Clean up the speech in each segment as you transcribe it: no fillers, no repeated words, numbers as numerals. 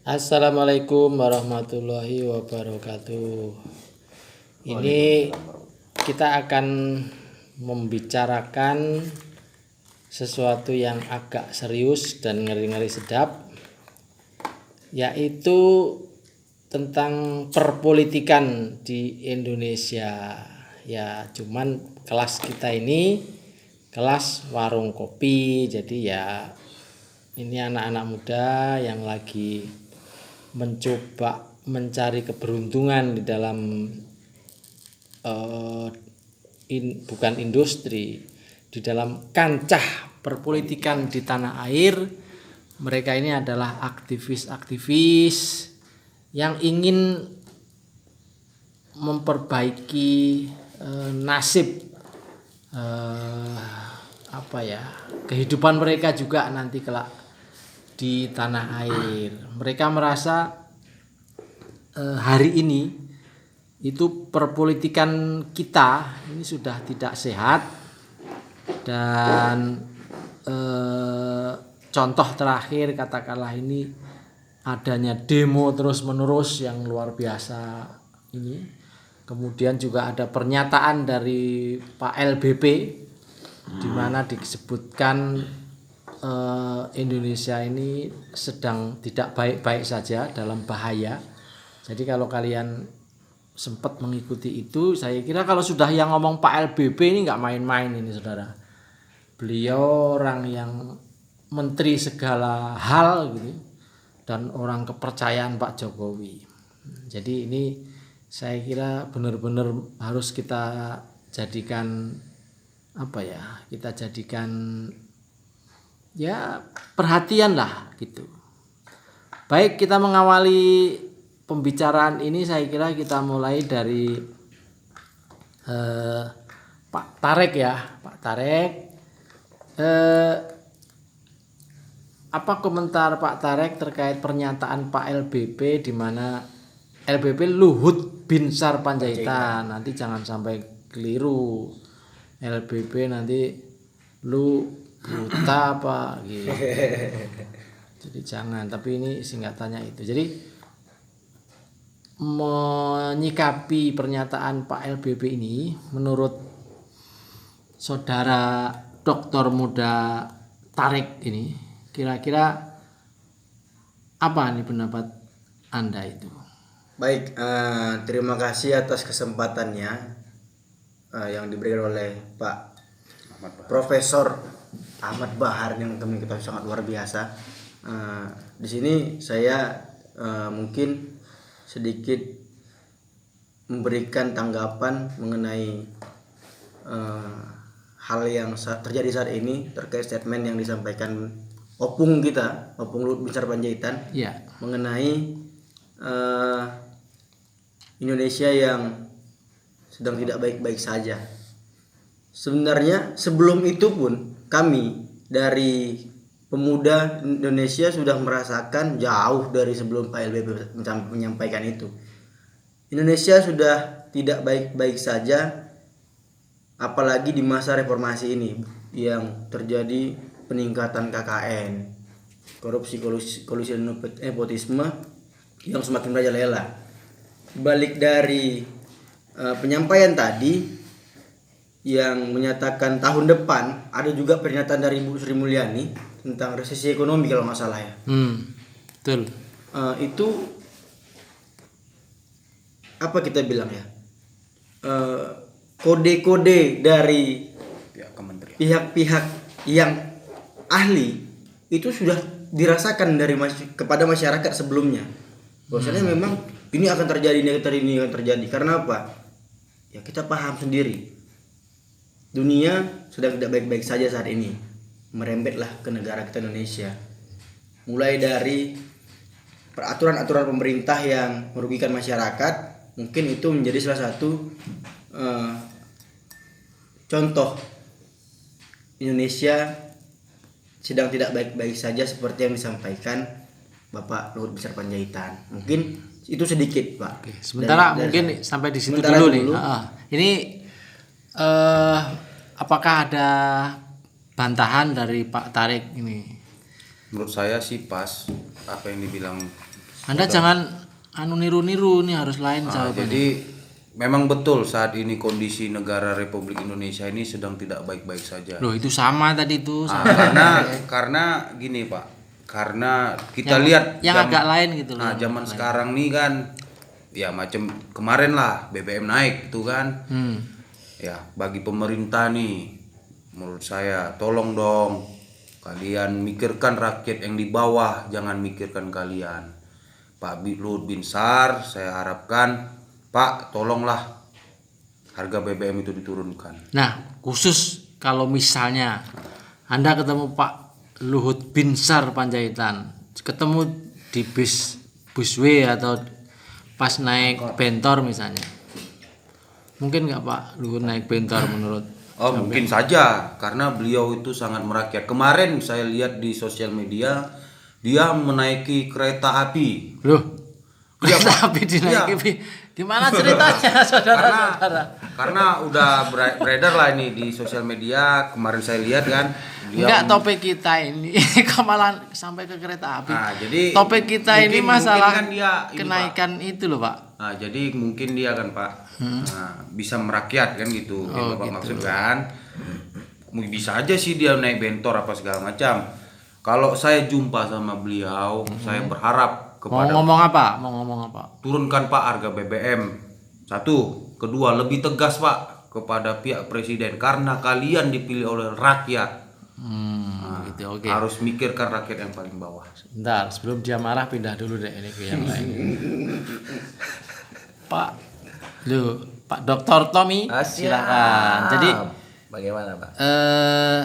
Assalamualaikum warahmatullahi wabarakatuh. Ini kita akan membicarakan sesuatu yang agak serius dan ngeri-ngeri sedap, yaitu tentang perpolitikan di Indonesia. Ya, cuman kelas kita ini kelas warung kopi, jadi ya ini anak-anak muda yang lagi mencoba mencari keberuntungan di dalam bukan industri, di dalam kancah perpolitikan di tanah air. Mereka ini adalah aktivis-aktivis yang ingin memperbaiki nasib kehidupan mereka juga nanti kelak di tanah air. Mereka merasa hari ini itu perpolitikan kita ini sudah tidak sehat, dan contoh terakhir katakanlah ini adanya demo terus menerus yang luar biasa ini. Kemudian juga ada pernyataan dari Pak LBP di mana disebutkan Indonesia ini sedang tidak baik-baik saja, dalam bahaya. Jadi kalau kalian sempat mengikuti itu, saya kira kalau sudah yang ngomong Pak LBP ini nggak main-main ini, saudara. Beliau orang yang menteri segala hal gitu, dan orang kepercayaan Pak Jokowi. Jadi ini saya kira benar-benar harus kita jadikan ya perhatian lah gitu. Baik, kita mengawali pembicaraan ini, saya kira kita mulai dari Pak Tarek ya. Pak Tarek, apa komentar Pak Tarek terkait pernyataan Pak LBP di mana LBP Luhut Binsar Panjaitan. Nanti jangan sampai keliru, LBP nanti lu buta apa gitu. Jadi jangan, tapi ini singkatannya itu. Jadi menyikapi pernyataan Pak LBP ini, menurut saudara doktor muda Tarek ini, kira-kira apa nih pendapat Anda itu? Baik, terima kasih atas kesempatannya yang diberikan oleh Pak Profesor Ahmad Bahar yang kami ketahui sangat luar biasa. Di sini saya mungkin sedikit memberikan tanggapan mengenai hal yang terjadi saat ini terkait statement yang disampaikan Opung Luhut Binsar Panjaitan mengenai Indonesia yang sedang tidak baik-baik saja. Sebenarnya sebelum itu pun kami dari pemuda Indonesia sudah merasakan jauh dari sebelum Pak LBP menyampaikan itu. Indonesia sudah tidak baik-baik saja, apalagi di masa reformasi ini yang terjadi peningkatan KKN, korupsi, kolusi dan nepotisme yang semakin merajalela. Balik dari penyampaian tadi yang menyatakan tahun depan, ada juga pernyataan dari Ibu Sri Mulyani tentang resesi ekonomi kalau nggak salah ya. Betul. Itu apa kita bilang ya? Kode-kode dari pihak-pihak yang ahli itu sudah dirasakan dari kepada masyarakat sebelumnya. Bahwasanya memang ini akan terjadi, ini akan terjadi. Karena apa? Ya kita paham sendiri. Dunia sudah tidak baik-baik saja saat ini, merembetlah ke negara kita Indonesia. Mulai dari peraturan-aturan pemerintah yang merugikan masyarakat, mungkin itu menjadi salah satu contoh Indonesia sedang tidak baik-baik saja seperti yang disampaikan Bapak Luhut Binsar Panjaitan. Mungkin itu sedikit, Pak. Oke, sementara mungkin sampai di situ dulu nih. Ini apakah ada bantahan dari Pak Tarek ini? Menurut saya sih pas apa yang dibilang Anda jangan niru-niru, nih harus lain jawabannya. Jadi memang betul saat ini kondisi negara Republik Indonesia ini sedang tidak baik-baik saja. Loh, itu sama tadi tuh. Karena gini Pak, karena kita lihat yang agak lain gitu loh. Nah, zaman sekarang nih kan ya macam kemarin lah BBM naik itu kan. Ya, bagi pemerintah nih menurut saya tolong dong kalian mikirkan rakyat yang di bawah, jangan mikirkan kalian. Pak Luhut Binsar, saya harapkan Pak tolonglah harga BBM itu diturunkan. Nah, khusus kalau misalnya Anda ketemu Pak Luhut Binsar Panjaitan, ketemu di busway atau pas naik bentor misalnya, mungkin nggak Pak Luhut naik bentor menurut? Oh mungkin saja karena beliau itu sangat merakyat. Kemarin saya lihat di sosial media dia menaiki kereta api. Loh, kereta api dinaiki? Gimana ceritanya saudara-saudara? Karena udah beredar lah ini di sosial media. Kemarin saya lihat kan. Enggak, topik kita ini kemalan sampai ke kereta api. Nah, jadi topik kita ini masalah kan dia, kenaikan ini, itu loh Pak. Nah, jadi mungkin dia kan Pak bisa merakyat kan gitu. Yang Bapak gitu. maksud kan. Bisa aja sih dia naik bentor apa segala macam. Kalau saya jumpa sama beliau, saya berharap kepada Mau ngomong apa? Turunkan Pak harga BBM. Satu, kedua lebih tegas Pak kepada pihak presiden karena kalian dipilih oleh rakyat. Gitu, oke. Harus mikirkan rakyat yang paling bawah. Bentar, sebelum dia marah pindah dulu deh ini ke yang lain. Pak Dr. Tommy, silakan. Jadi bagaimana Pak?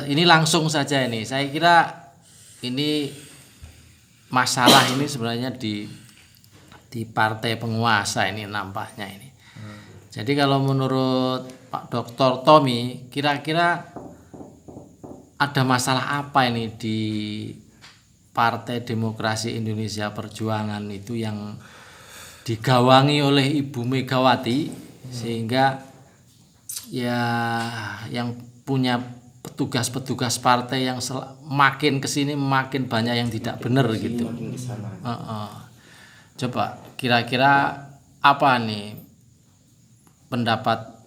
Ini langsung saja ini. Saya kira ini masalah ini sebenarnya di partai penguasa ini nampaknya ini. Jadi kalau menurut Pak Dr. Tommy, kira-kira ada masalah apa ini di Partai Demokrasi Indonesia Perjuangan itu yang digawangi oleh Ibu Megawati sehingga ya yang punya petugas-petugas partai yang makin kesini makin banyak yang tidak benar gitu. Coba kira-kira apa nih pendapat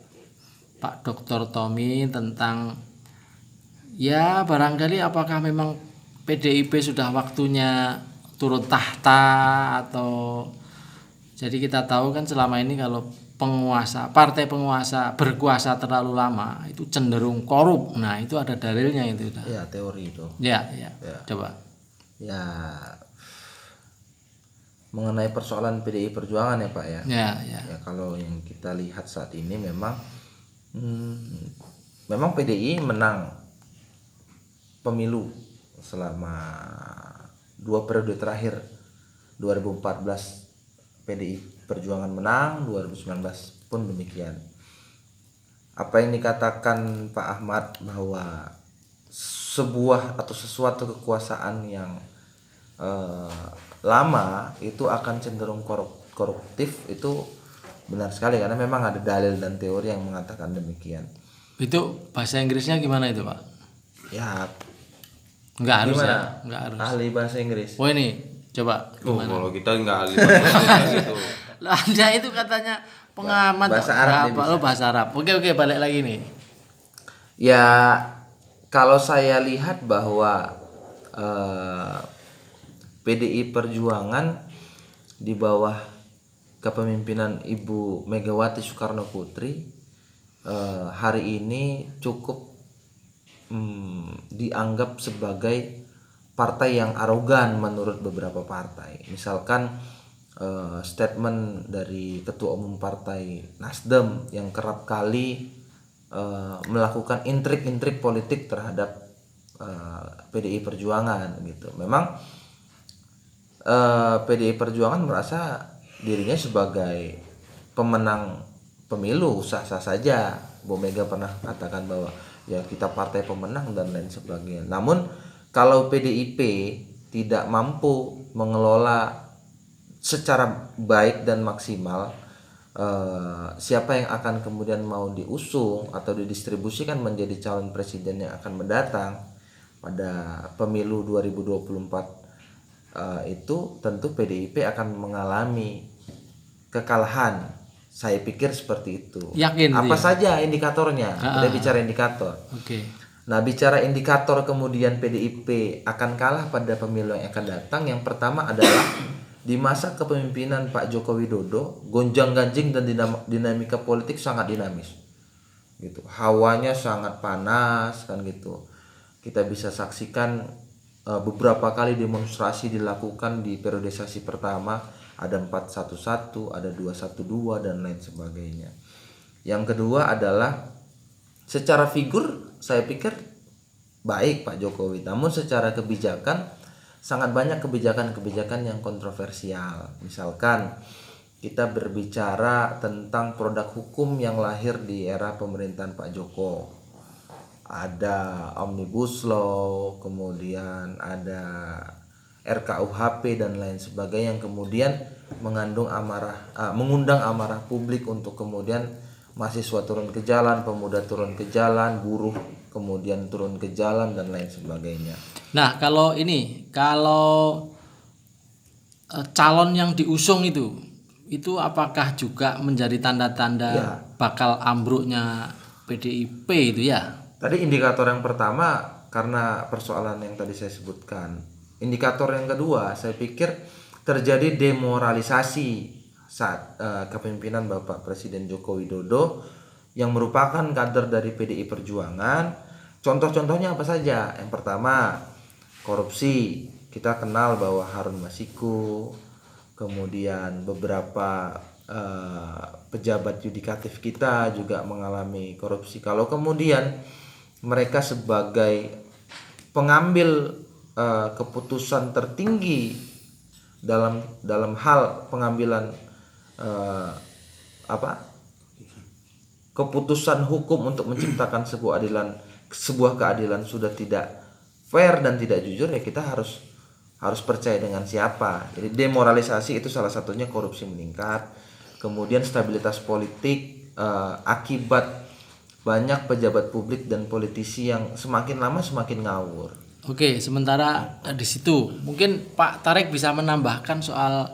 Pak Dr. Tommy tentang ya barangkali apakah memang PDIP sudah waktunya turun tahta atau jadi kita tahu kan selama ini kalau partai penguasa berkuasa terlalu lama itu cenderung korup. Nah, itu ada dalilnya itu. Ya, teori itu. Ya. Coba. Ya, mengenai persoalan PDI Perjuangan ya Pak ya. Ya. Ya kalau yang kita lihat saat ini memang PDI menang pemilu selama 2 periode terakhir. 2014 PDI Perjuangan menang, 2019 pun demikian. Apa yang dikatakan Pak Ahmad bahwa sebuah atau sesuatu kekuasaan yang lama itu akan cenderung koruptif itu benar sekali karena memang ada dalil dan teori yang mengatakan demikian. Itu bahasa Inggrisnya gimana itu, Pak? Ya, enggak harus gimana? ya, enggak harus. Ahli bahasa Inggris. Oh ini, coba gimana? Kalau kita nggak ahli bahasa Inggris itu. Lah, Anda itu katanya pengamat Bahasa Arab apa? Bahasa Arab. Oke, balik lagi nih. Ya, kalau saya lihat bahwa PDI Perjuangan di bawah kepemimpinan Ibu Megawati Soekarno Putri hari ini cukup dianggap sebagai partai yang arogan menurut beberapa partai. Misalkan statement dari Ketua Umum Partai Nasdem yang kerap kali melakukan intrik-intrik politik terhadap PDI Perjuangan gitu. Memang PDI Perjuangan merasa dirinya sebagai pemenang pemilu, sah-sah saja. Bu Mega pernah katakan bahwa ya kita partai pemenang dan lain sebagainya. Namun kalau PDIP tidak mampu mengelola secara baik dan maksimal siapa yang akan kemudian mau diusung atau didistribusikan menjadi calon presiden yang akan mendatang pada pemilu 2024 itu tentu PDIP akan mengalami kekalahan. Saya pikir seperti itu. Yakin Apa dia? saja indikatornya? Kita bicara indikator. Oke. Nah, bicara indikator kemudian PDIP akan kalah pada pemilu yang akan datang. Yang pertama adalah di masa kepemimpinan Pak Joko Widodo, gonjang-ganjing dan dinamika politik sangat dinamis. Gitu. Hawanya sangat panas kan gitu. Kita bisa saksikan beberapa kali demonstrasi dilakukan di periodisasi pertama, ada 411, ada 212 dan lain sebagainya. Yang kedua adalah secara figur saya pikir baik Pak Jokowi, namun secara kebijakan sangat banyak kebijakan-kebijakan yang kontroversial. Misalkan kita berbicara tentang produk hukum yang lahir di era pemerintahan Pak Joko. Ada Omnibus Law, kemudian ada RKUHP dan lain sebagainya yang kemudian mengundang amarah publik untuk kemudian mahasiswa turun ke jalan, pemuda turun ke jalan, buruh kemudian turun ke jalan dan lain sebagainya. Nah, kalau calon yang diusung itu apakah juga menjadi tanda-tanda Ya. bakal ambruknya PDIP itu ya? Tadi indikator yang pertama karena persoalan yang tadi saya sebutkan. Indikator yang kedua saya pikir terjadi demoralisasi saat kepemimpinan Bapak Presiden Joko Widodo yang merupakan kader dari PDI Perjuangan. Contoh-contohnya apa saja? Yang pertama, korupsi. Kita kenal bahwa Harun Masiku, kemudian beberapa pejabat yudikatif kita juga mengalami korupsi. Kalau kemudian mereka sebagai pengambil keputusan tertinggi dalam hal pengambilan keputusan hukum untuk menciptakan sebuah keadilan sudah tidak fair dan tidak jujur, ya kita harus percaya dengan siapa. Jadi demoralisasi itu salah satunya, korupsi meningkat, kemudian stabilitas politik akibat banyak pejabat publik dan politisi yang semakin lama semakin ngawur. Oke, sementara di situ mungkin Pak Tarik bisa menambahkan soal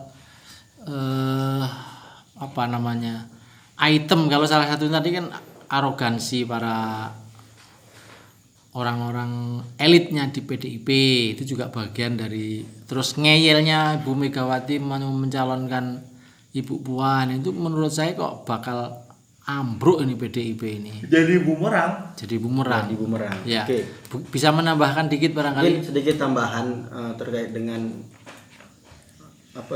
item. Kalau salah satu tadi kan arogansi para orang-orang elitnya di PDIP itu juga bagian dari, terus ngeyelnya Bu Megawati mencalonkan Ibu Puan itu menurut saya kok bakal ambruk ini PDIP ini. Jadi bumerang. Jadi bumerang. Jadi bumerang. Ya. Oke. Bisa menambahkan dikit barangkali. Mungkin sedikit tambahan terkait dengan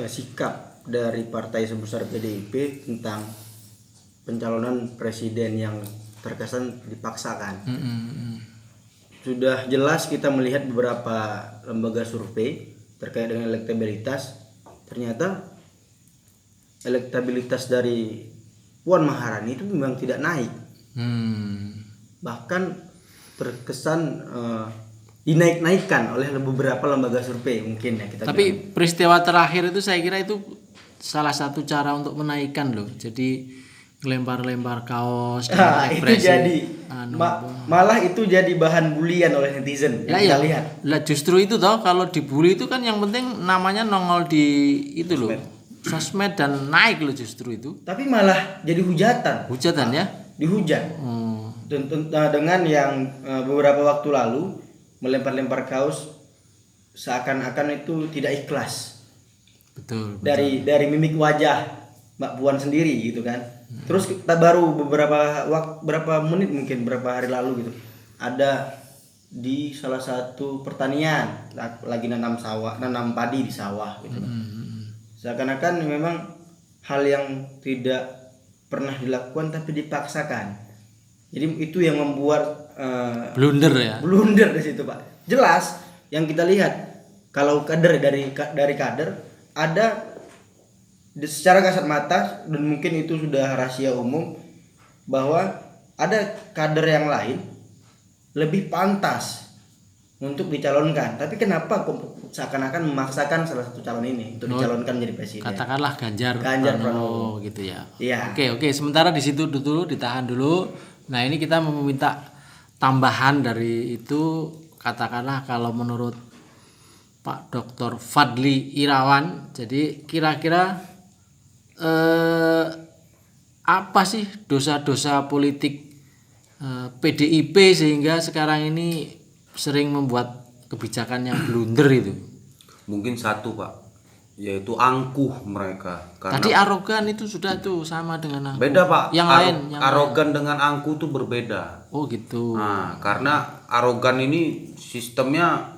sikap dari partai sebesar PDIP tentang pencalonan presiden yang terkesan dipaksakan. Sudah jelas kita melihat beberapa lembaga survei terkait dengan elektabilitas. Ternyata elektabilitas dari Puan Maharani itu memang tidak naik. Bahkan terkesan dinaik-naikkan oleh beberapa lembaga survei mungkin ya kita. Tapi peristiwa terakhir itu saya kira itu salah satu cara untuk menaikkan loh. Jadi lempar-lempar kaos dengan itu ekspresi. jadi malah itu jadi bahan bulian oleh netizen yang kita lihat. Lah justru itu toh, kalau dibully itu kan yang penting namanya nongol di itu loh. Sosmed dan naik loh justru itu. Tapi malah jadi hujatan. Hujatan ya? Dihujat. Dengan yang beberapa waktu lalu melempar-lempar kaos seakan-akan itu tidak ikhlas. Betul. Dari mimik wajah Mbak Puan sendiri gitu kan. Terus kita baru berapa menit mungkin berapa hari lalu gitu. Ada di salah satu pertanian lagi nanam padi di sawah gitu. Seakan-akan memang hal yang tidak pernah dilakukan tapi dipaksakan. Jadi itu yang membuat blunder ya. Blunder di situ, Pak. Jelas yang kita lihat kalau kader dari kader ada secara kasat mata dan mungkin itu sudah rahasia umum bahwa ada kader yang lain lebih pantas untuk dicalonkan, tapi kenapa seakan-akan memaksakan salah satu calon ini untuk dicalonkan menjadi presiden? Katakanlah Ganjar Pranowo gitu ya. Iya. Oke, sementara di situ dulu ditahan dulu. Nah, ini kita meminta tambahan dari itu, katakanlah kalau menurut Pak Dr. Fadli Irawan. Jadi kira-kira apa sih dosa-dosa politik PDIP sehingga sekarang ini sering membuat kebijakan yang blunder itu? Mungkin satu Pak, yaitu angkuh mereka. Tadi arogan itu sudah tuh sama dengan angkuh. Beda Pak. Yang lain. Arogan dengan angkuh tuh berbeda. Oh gitu. Nah, karena arogan ini sistemnya